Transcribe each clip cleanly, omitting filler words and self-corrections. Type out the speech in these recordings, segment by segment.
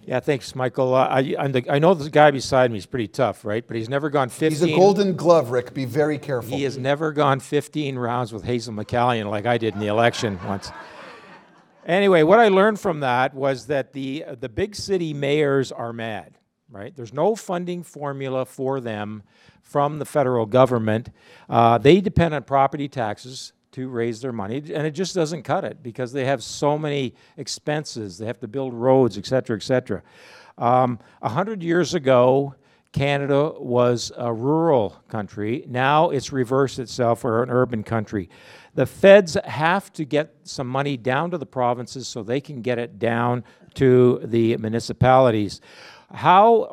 Yeah, thanks, Michael. I know this guy beside me is pretty tough, right? But he's never gone 15. He's a golden glove, Rick. Be very careful. He has never gone 15 rounds with Hazel McCallion like I did in the election once. Anyway, what I learned from that was that the big city mayors are mad, right? There's no funding formula for them from the federal government. They depend on property taxes to raise their money, and it just doesn't cut it because they have so many expenses. They have to build roads, et cetera, et cetera. 100 years ago, Canada was a rural country. Now it's reversed itself. We're an urban country. The feds have to get some money down to the provinces so they can get it down to the municipalities. How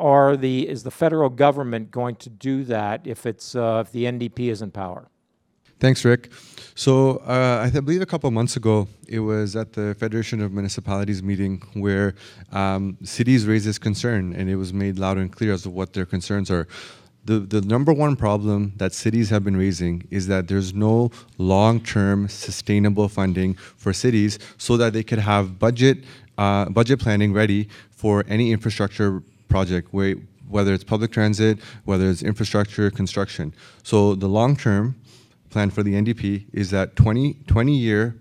is the federal government going to do that if the NDP is in power? Thanks, Rick. So I believe a couple of months ago, it was at the Federation of Municipalities meeting where cities raised this concern, and it was made loud and clear as to what their concerns are. The number one problem that cities have been raising is that there's no long-term sustainable funding for cities so that they could have budget planning ready for any infrastructure project, whether it's public transit, whether it's infrastructure, construction. So the long-term plan for the NDP is that 20-year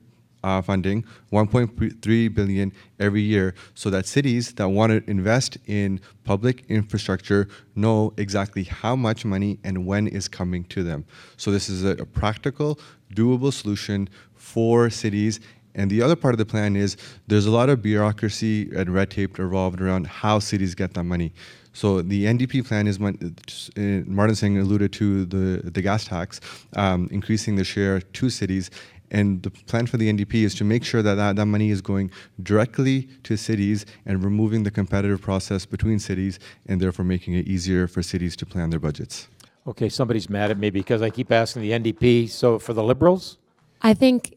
funding, 1.3 billion every year, so that cities that want to invest in public infrastructure know exactly how much money and when is coming to them. So this is a practical, doable solution for cities. And the other part of the plan is there's a lot of bureaucracy and red tape revolved around how cities get that money. So the NDP plan is, Martin Singh alluded to the gas tax, increasing the share to cities. And the plan for the NDP is to make sure that money is going directly to cities and removing the competitive process between cities and therefore making it easier for cities to plan their budgets. Okay, somebody's mad at me because I keep asking the NDP. So for the Liberals? I think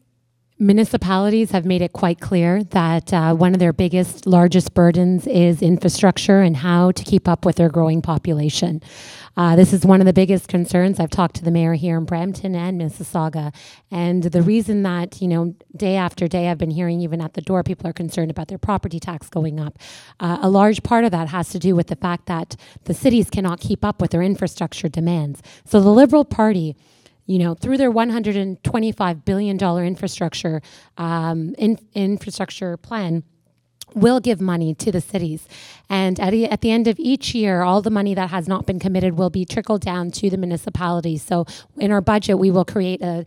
municipalities have made it quite clear that one of their largest burdens is infrastructure and how to keep up with their growing population. This is one of the biggest concerns. I've talked to the mayor here in Brampton and Mississauga, and the reason that, day after day I've been hearing even at the door, people are concerned about their property tax going up. A large part of that has to do with the fact that the cities cannot keep up with their infrastructure demands. So the Liberal Party, through their $125 billion infrastructure infrastructure plan, will give money to the cities. And at the end of each year, all the money that has not been committed will be trickled down to the municipalities. So in our budget, we will create a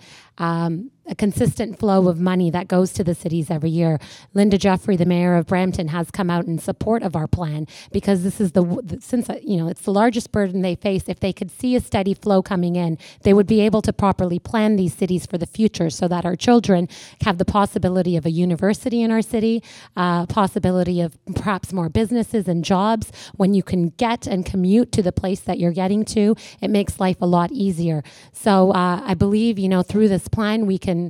consistent flow of money that goes to the cities every year. Linda Jeffrey, the mayor of Brampton, has come out in support of our plan because this is it's the largest burden they face. If they could see a steady flow coming in, they would be able to properly plan these cities for the future so that our children have the possibility of a university in our city, possibility of perhaps more businesses and jobs. When you can get and commute to the place that you're getting to, it makes life a lot easier. So I believe, through this plan, we can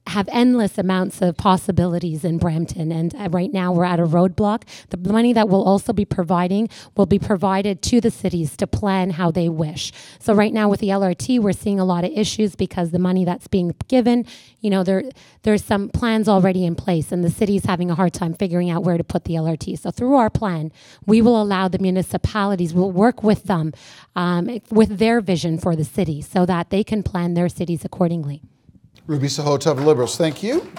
have endless amounts of possibilities in Brampton, and right now we're at a roadblock. The money that we'll also be providing will be provided to the cities to plan how they wish. So right now with the LRT, we're seeing a lot of issues because the money that's being given, there's some plans already in place, and the city's having a hard time figuring out where to put the LRT. So through our plan, we will allow the municipalities, we'll work with them with their vision for the city so that they can plan their cities accordingly. Ruby Sahota of the Liberals, thank you.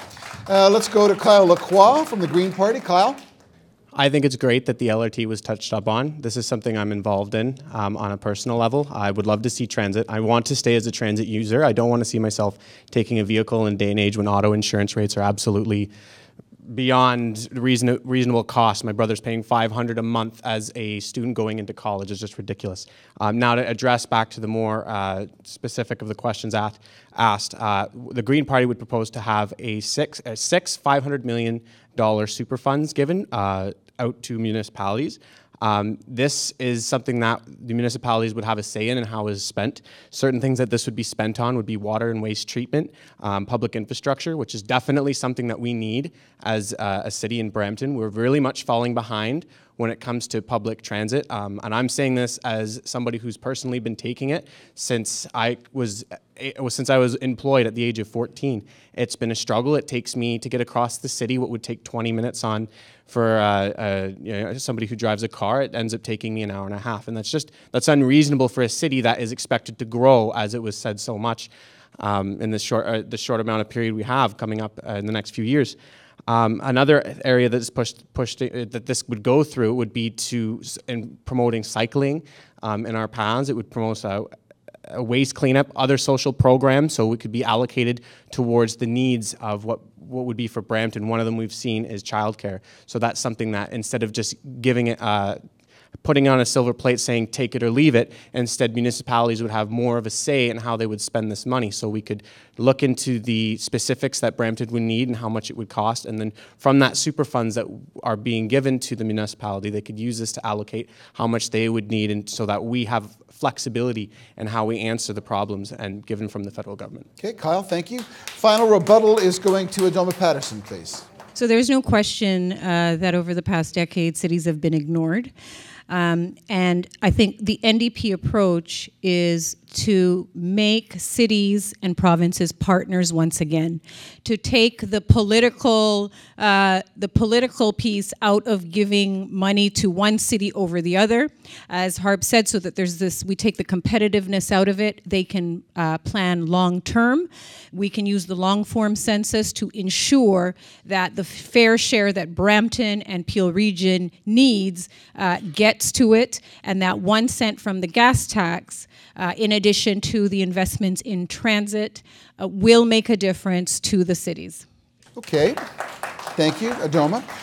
Let's go to Kyle Lacroix from the Green Party. Kyle? I think it's great that the LRT was touched up on. This is something I'm involved in on a personal level. I would love to see transit. I want to stay as a transit user. I don't want to see myself taking a vehicle in a day and age when auto insurance rates are absolutely beyond reasonable cost. My brother's paying $500 a month as a student going into college. It's just ridiculous. Now to address back to the more specific of the questions asked, the Green Party would propose to have six $500 million super funds given out to municipalities. This is something that the municipalities would have a say in and how it is spent. Certain things that this would be spent on would be water and waste treatment, public infrastructure, which is definitely something that we need as a city in Brampton. We're really much falling behind when it comes to public transit. And I'm saying this as somebody who's personally been taking it since I was employed at the age of 14. It's been a struggle. It takes me to get across the city what would take 20 minutes on somebody who drives a car, it ends up taking me an hour and a half. And that's unreasonable for a city that is expected to grow, as it was said so much in the short amount of period we have coming up in the next few years. Another area that's pushed that this would go through would be in promoting cycling in our paths. It would promote a waste cleanup, other social programs, so it could be allocated towards the needs of what would be for Brampton. One of them we've seen is childcare. So that's something that instead of just giving it, putting on a silver plate saying take it or leave it, instead municipalities would have more of a say in how they would spend this money. So we could look into the specifics that Brampton would need and how much it would cost, and then from that super funds that are being given to the municipality, they could use this to allocate how much they would need, and so that we have flexibility in how we answer the problems and given from the federal government. Okay, Kyle, thank you. Final rebuttal is going to Adoma Patterson, please. So there's no question that over the past decade, cities have been ignored. And I think the NDP approach is to make cities and provinces partners once again, to take the political piece out of giving money to one city over the other, as Harb said, so that we take the competitiveness out of it. They can plan long term. We can use the long form census to ensure that the fair share that Brampton and Peel Region needs gets to it, and that 1 cent from the gas tax, in addition to the investments in transit, will make a difference to the cities. Okay, thank you, Adoma.